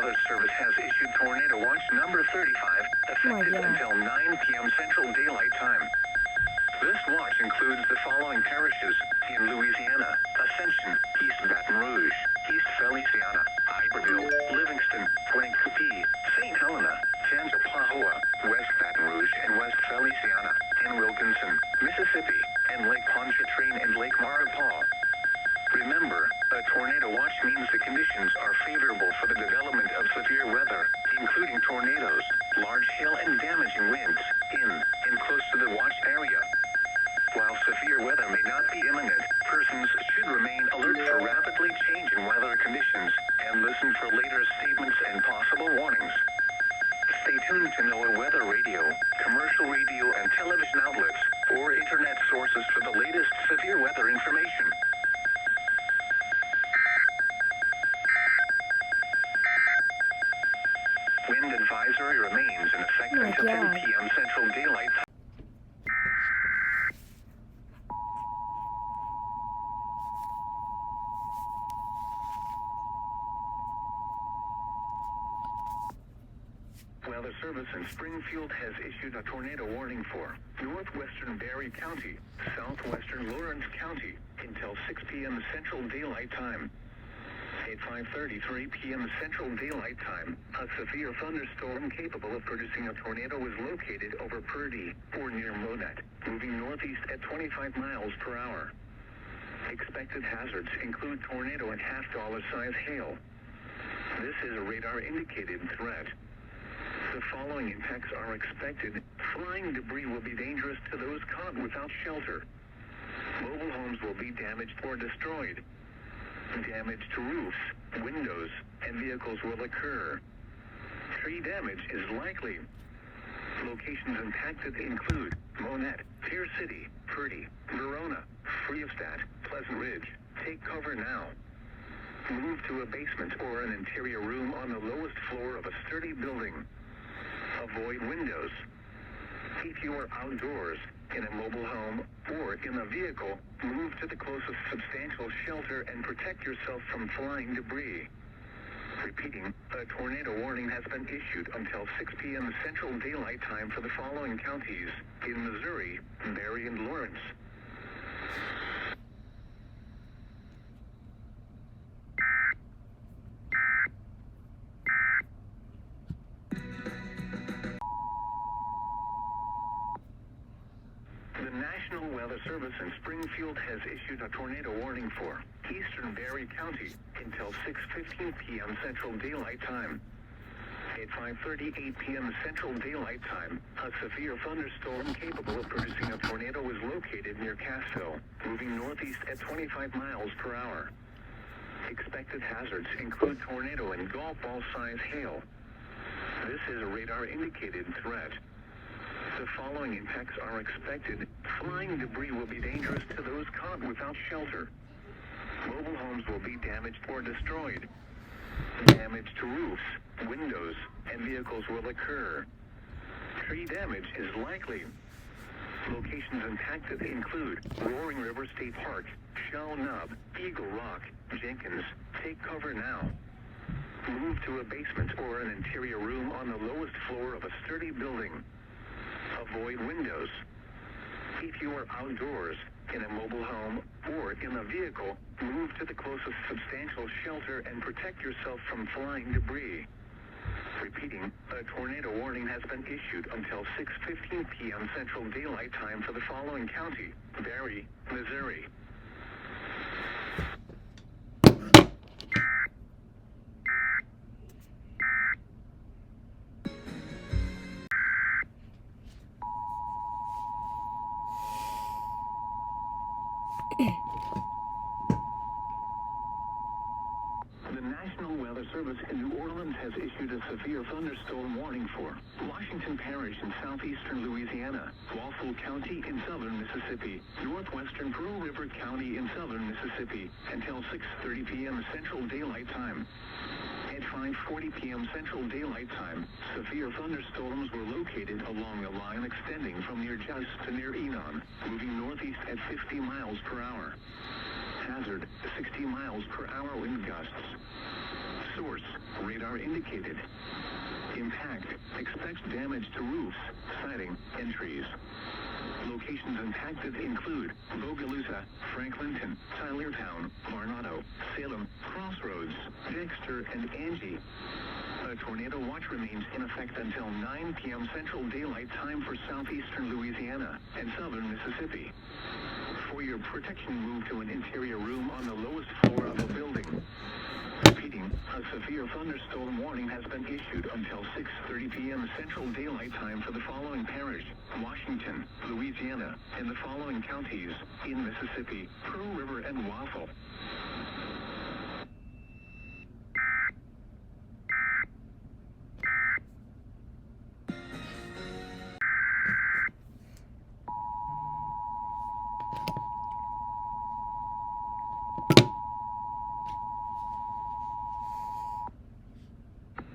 Weather Service has issued Tornado Watch number 35, effective until 9 p.m. Central Daylight Time. This watch includes the following parishes in Louisiana: Ascension, East Baton Rouge, East Feliciana, Iberville, Livingston, Frank Coupee, St. Helena, San Joaquin, West Baton Rouge and West Feliciana, and Wilkinson, Mississippi, and Lake Pontchartrain and Lake Maurepas. Remember, a tornado watch means the conditions are favorable for the development of severe weather, including tornadoes, large hail and damaging winds, in and close to the watch area. While severe weather may not be imminent, persons should remain alert for rapidly changing weather conditions, and listen for later statements and possible warnings. Stay tuned to NOAA weather radio, commercial radio and television outlets, or internet sources for the latest severe weather information. Wind advisory remains in effect until 10 p.m. Central Daylight Time. Weather Service in Springfield has issued a tornado warning for Northwestern Berry County, Southwestern Lawrence County, until 6 p.m. Central Daylight Time. At 5:33 p.m. Central Daylight Time, a severe thunderstorm capable of producing a tornado was located over Purdy, or near Monette, moving northeast at 25 miles per hour. Expected hazards include tornado and half-dollar size hail. This is a radar-indicated threat. The following impacts are expected. Flying debris will be dangerous to those caught without shelter. Mobile homes will be damaged or destroyed. Damage to roofs, windows, and vehicles will occur. Tree damage is likely. Locations impacted include Monette, Pier City, Purdy, Verona, Freestadt, Pleasant Ridge. Take cover now. Move to a basement or an interior room on the lowest floor of a sturdy building. Avoid windows. If you are outdoors, in a mobile home, or in a vehicle, move to the closest substantial shelter and protect yourself from flying debris. Repeating, a tornado warning has been issued until 6 p.m. Central Daylight Time for the following counties in Missouri: Berry and Lawrence. The National Weather Service in Springfield has issued a tornado warning for Eastern Berry County until 6:15 p.m. Central Daylight Time. At 5:38 p.m. Central Daylight Time, a severe thunderstorm capable of producing a tornado was located near Cassville, moving northeast at 25 miles per hour. Expected hazards include tornado and golf ball size hail. This is a radar-indicated threat. The following impacts are expected. Flying debris will be dangerous to those caught without shelter. Mobile homes will be damaged or destroyed. Damage to roofs, windows, and vehicles will occur. Tree damage is likely. Locations impacted include Roaring River State Park, Shell Nub, Eagle Rock, Jenkins. Take cover now. Move to a basement or an interior room on the lowest floor of a sturdy building. Avoid windows. If you are outdoors, in a mobile home, or in a vehicle, move to the closest substantial shelter and protect yourself from flying debris. Repeating, a tornado warning has been issued until 6:15 p.m. Central Daylight Time for the following county: Berry, Missouri. The National Weather Service in New Orleans has issued a severe thunderstorm warning for Washington Parish in southeastern Louisiana, Wausau County in southern Mississippi, Northwestern Pearl River County in southern Mississippi, until 6:30 p.m. Central Daylight Time. At 5:40 p.m. Central Daylight Time, severe thunderstorms were located along a line extending from near Jos to near Enon, moving northeast at 50 miles per hour. Hazard, 60 miles per hour wind gusts. Source, radar indicated. Impact, expects damage to roofs, siding, and trees. Locations impacted include Bogalusa, Franklinton, Tylertown, Varnado, Salem, Crossroads, Dexter, and Angie. A tornado watch remains in effect until 9 p.m. Central Daylight Time for southeastern Louisiana and southern Mississippi. For your protection, move to an interior room on the lowest floor of a building. Repeating, a severe thunderstorm warning has been issued until 6:30 p.m. Central Daylight Time for the following parish: Washington, Louisiana, and the following counties in Mississippi: Pearl River and Waffle.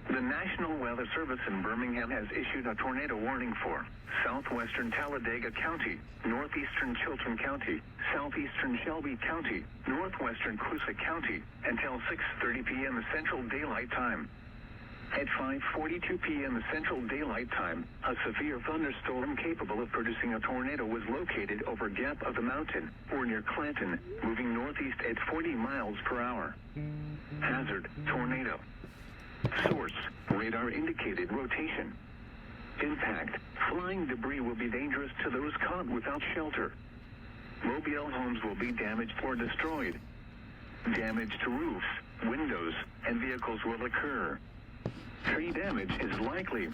The National Weather Service in Birmingham has issued a tornado warning for Southwestern Talladega County, Northeastern Chilton County, Southeastern Shelby County, Northwestern Coosa County, until 6:30 p.m. Central Daylight Time. At 5:42 p.m. Central Daylight Time, a severe thunderstorm capable of producing a tornado was located over Gap of the Mountain, or near Clanton, moving northeast at 40 miles per hour. Hazard, tornado. Source, radar indicated rotation. Impact, flying debris will be dangerous to those caught without shelter. Mobile homes will be damaged or destroyed. Damage to roofs, windows, and vehicles will occur. Tree damage is likely.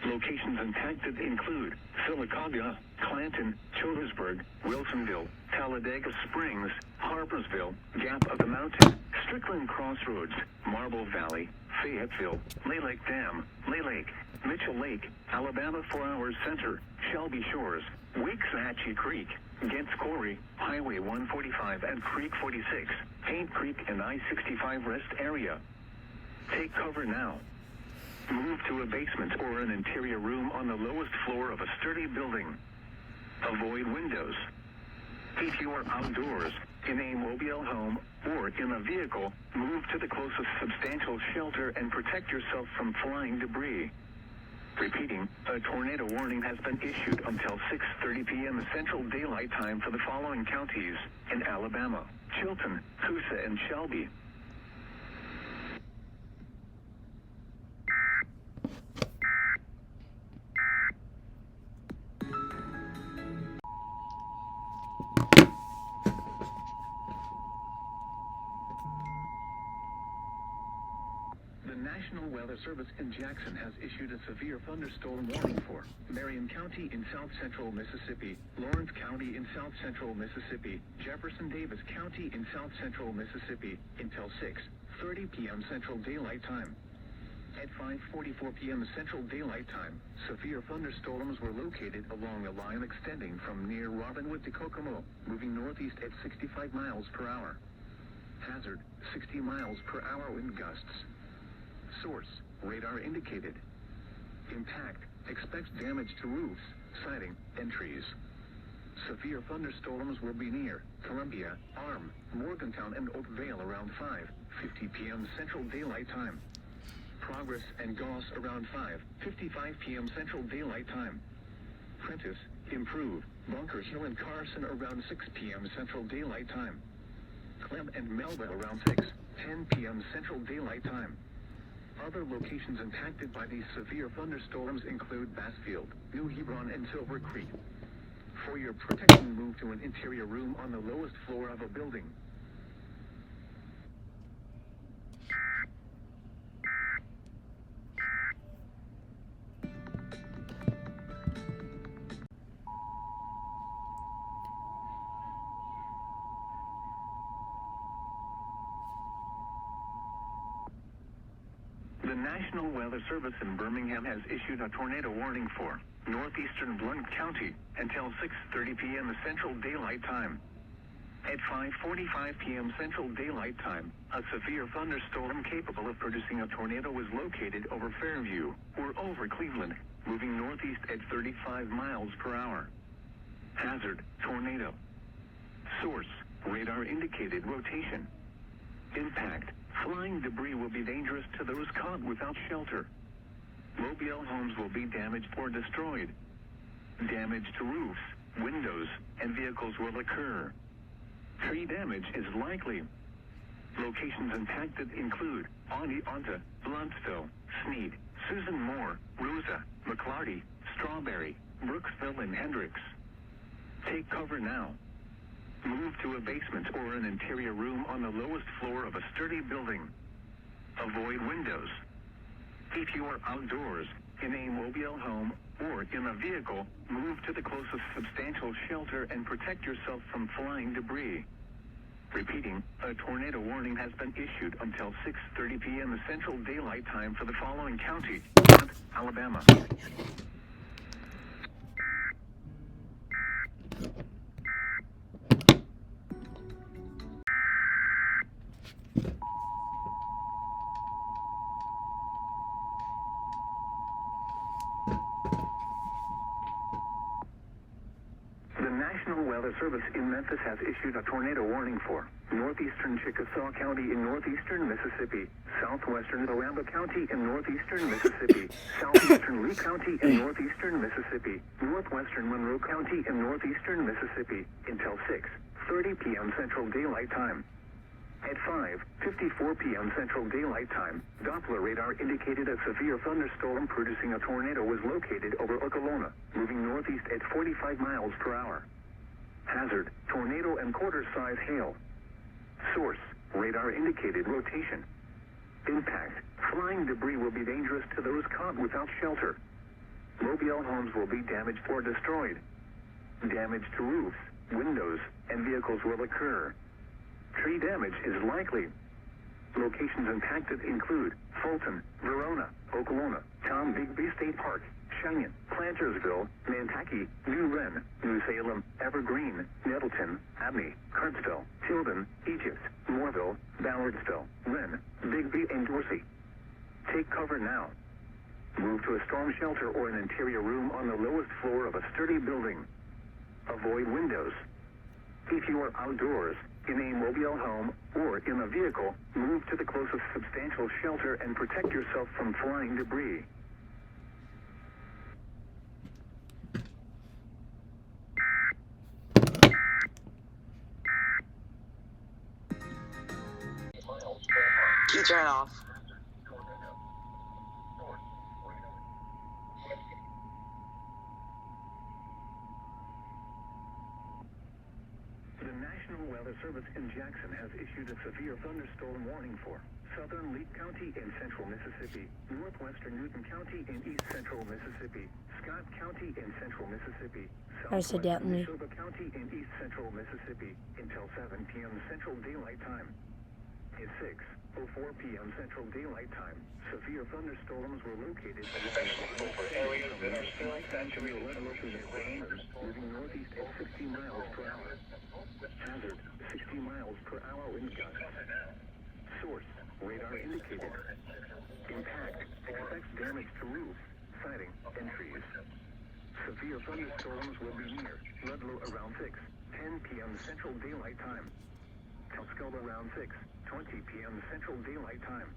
Locations impacted include Sylacauga, Clanton, Childersburg, Wilsonville, Talladega Springs, Harpersville, Gap of the Mountain, Strickland Crossroads, Marble Valley, Fayetteville, Lay Lake Dam, Lay Lake, Mitchell Lake, Alabama 4 Hours Center, Shelby Shores, Waxahachie Creek, Gents Quarry, Highway 145 and Creek 46, Paint Creek and I-65 rest area. Take cover now. Move to a basement or an interior room on the lowest floor of a sturdy building. Avoid windows. If you are outdoors, in a mobile home, or in a vehicle, move to the closest substantial shelter and protect yourself from flying debris. Repeating, a tornado warning has been issued until 6:30 p.m. Central Daylight Time for the following counties in Alabama: Chilton, Coosa, and Shelby. The National Weather Service in Jackson has issued a severe thunderstorm warning for Marion County in south central Mississippi, Lawrence County in south central Mississippi, Jefferson Davis County in south central Mississippi until 6:30 p.m. Central Daylight Time. At 5:44 p.m. Central Daylight Time, severe thunderstorms were located along a line extending from near Robinwood to Kokomo, moving northeast at 65 miles per hour. Hazard, 60 miles per hour wind gusts. Source, radar indicated. Impact, expects damage to roofs, siding, and trees. Severe thunderstorms will be near Columbia, Arm, Morgantown, and Oakville around 5:50 p.m. Central Daylight Time. Progress and Goss around 5:55 p.m. Central Daylight Time. Prentice, Improve, Bunker Hill, and Carson around 6 p.m. Central Daylight Time. Clem and Melba around 6:10 p.m. Central Daylight Time. Other locations impacted by these severe thunderstorms include Bassfield, New Hebron, and Silver Creek. For your protection, move to an interior room on the lowest floor of a building. The National Weather Service in Birmingham has issued a tornado warning for Northeastern Blount County until 6:30 p.m. Central Daylight Time. At 5:45 p.m. Central Daylight Time, a severe thunderstorm capable of producing a tornado was located over Fairview, or over Cleveland, moving northeast at 35 miles per hour. Hazard, tornado. Source, radar indicated rotation. Impact, Flying debris will be dangerous to those caught without shelter. Mobile homes will be damaged or destroyed. Damage to roofs, windows, and vehicles will occur. Tree damage is likely. Locations impacted include Onta, Bluntstow, Sneed, Susan Moore, Rosa, McClarty, Strawberry, Brooksville, and Hendricks. Take cover now. Move to a basement or an interior room on the lowest floor of a sturdy building. Avoid windows. If you are outdoors, in a mobile home, or in a vehicle, move to the closest substantial shelter and protect yourself from flying debris. Repeating, a tornado warning has been issued until 6:30 p.m. Central Daylight Time for the following county: Alabama. The National Weather Service in Memphis has issued a tornado warning for Northeastern Chickasaw County in Northeastern Mississippi, Southwestern Aramba County in Northeastern Mississippi, Southeastern Lee County in Northeastern Mississippi, Northwestern Monroe County in Northeastern Mississippi, until 6:30 p.m. Central Daylight Time. At 5:54 p.m. Central Daylight Time, Doppler radar indicated a severe thunderstorm producing a tornado was located over Okolona, moving northeast at 45 miles per hour. Hazard, tornado and quarter-size hail. Source, radar indicated rotation. Impact, flying debris will be dangerous to those caught without shelter. Mobile homes will be damaged or destroyed. Damage to roofs, windows, and vehicles will occur. Tree damage is likely. Locations impacted include Fulton, Verona, Okolona, Tom Bigby State Park, Cheyenne, Plantersville, Nantucket, New Wren, New Salem, Evergreen, Nettleton, Abney, Cartsville, Tilden, Egypt, Moorville, Ballardsville, Wren, Bigby, and Dorsey. Take cover now. Move to a storm shelter or an interior room on the lowest floor of a sturdy building. Avoid windows. If you are outdoors, in a mobile home, or in a vehicle, move to the closest substantial shelter and protect yourself from flying debris. You turn off. The National Weather Service in Jackson has issued a severe thunderstorm warning for southern Lee County in central Mississippi, northwestern Newton County in east central Mississippi, Scott County in central Mississippi, southwestern Neshoba County in east central Mississippi, until 7 p.m. Central Daylight Time. At 6:04 p.m. Central Daylight Time, severe thunderstorms were located along the areas that are still saturated moving northeast at 60 miles per hour. Hazard, 60 miles per hour wind gusts. Source, radar indicated. Impact, expects damage to roofs, siding, and trees. Severe thunderstorms will be near Ludlow around 6:10 p.m. Central Daylight Time. Tuscola around 6:20 p.m. Central Daylight Time.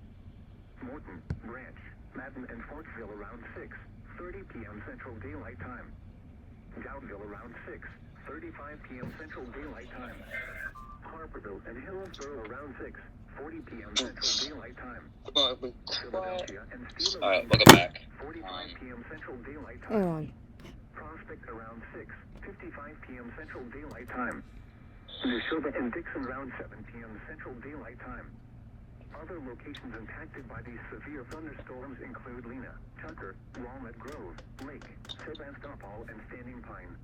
Morton, Branch, Madden, and Fortville around 6:30 p.m. Central Daylight Time. Dowdville around 6:35 p.m. Central Daylight Time. Harperville and Hillsborough around 6:40 p.m. Central Daylight Time. Philadelphia and Steele Alright, welcome back. 45 p.m. Central Daylight Time. Prospect around 6:55 p.m. Central Daylight Time. Neshoba and Dixon around 7 p.m. Central Daylight Time. Other locations impacted by these severe thunderstorms include Lena, Tucker, Walnut Grove, Lake, Sebastopol, and Standing Pine.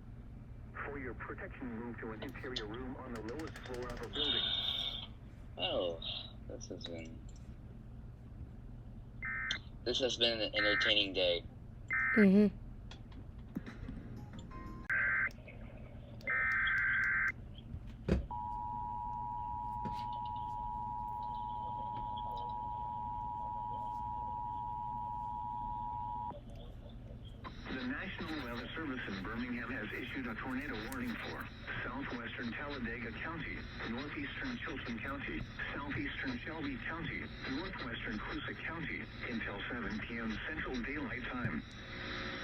For your protection, move to an interior room on the lowest floor of a building. Oh, this has been an entertaining day. Mm-hmm. The National Weather Service in Birmingham has issued a tornado warning for Southwestern Talladega County, Northeastern Chilton County, Southeastern Shelby County, Northwestern Coosa County, until 7 p.m. Central Daylight Time.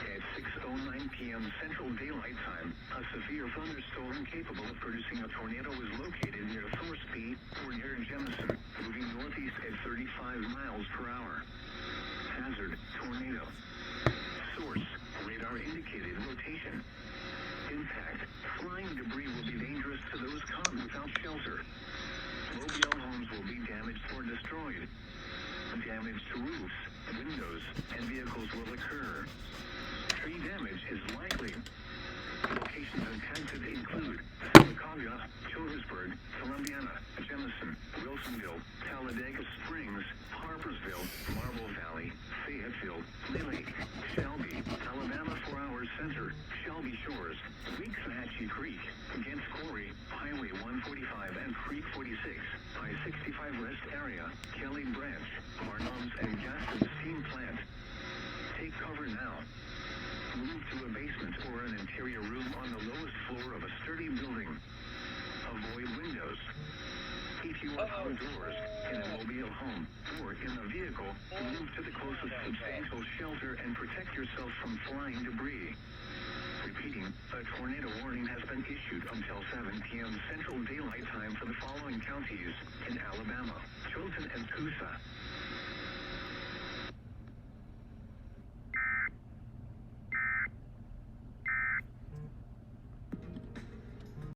At 6:09 p.m. Central Daylight Time, a severe thunderstorm capable of producing a tornado was located near Thorsby or near Jemison, moving northeast at 35 miles per hour. Hazard, tornado. Source, radar indicated rotation. Impact, flying debris will be dangerous to those caught without shelter. Mobile homes will be damaged or destroyed. Damage to roofs, windows, and vehicles will occur. Tree damage is likely. Locations impacted include Sylacauga, Childersburg, Columbiana, Jemison, Wilsonville, Talladega Springs, Harpersville, Marble Valley, Fayetteville, Lake, Shelby, Alabama 4 Hours Center, Shelby Shores, Weeks-Hatchie Creek, Gents Quarry, Highway 145 and Creek 46, I-65 West area, Kelly Branch, Barnums and Gaston Steam Plant. Take cover now. Move to a basement or an interior room on the lowest floor of a sturdy building. Avoid windows. If you are outdoors, in a mobile home, or in a vehicle, move to the closest substantial shelter and protect yourself from flying debris. Repeating, a tornado warning has been issued until 7 p.m. Central Daylight Time for the following counties in Alabama: Chilton and Coosa,